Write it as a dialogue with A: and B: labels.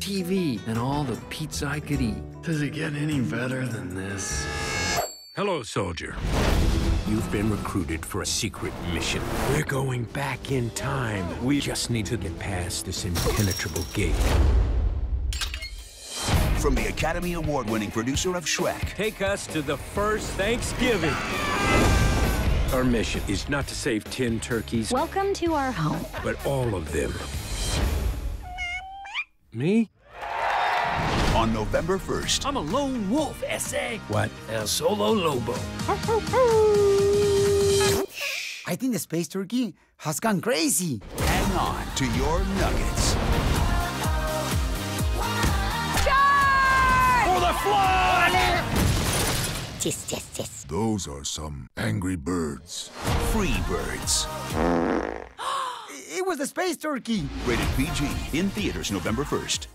A: TV, and all the pizza I could eat. Does it get any better than this?
B: Hello, soldier. You've been recruited for a secret mission. We're going back in time. We just need to get past this impenetrable gate.
C: From the Academy Award-winning producer of Shrek.
B: Take us to the first Thanksgiving. Our mission is not to save 10 turkeys.
D: Welcome to our home.
B: But all of them. Me?
C: On November 1st.
A: I'm a lone wolf, S.A.
B: What?
A: El Solo Lobo.
E: I think the space turkey has gone crazy.
C: Hang on to your nuggets.
A: For the fly!
E: Yes.
F: Those are some angry birds.
C: Free birds.
E: It was the space turkey.
C: Rated PG. In theaters November 1st.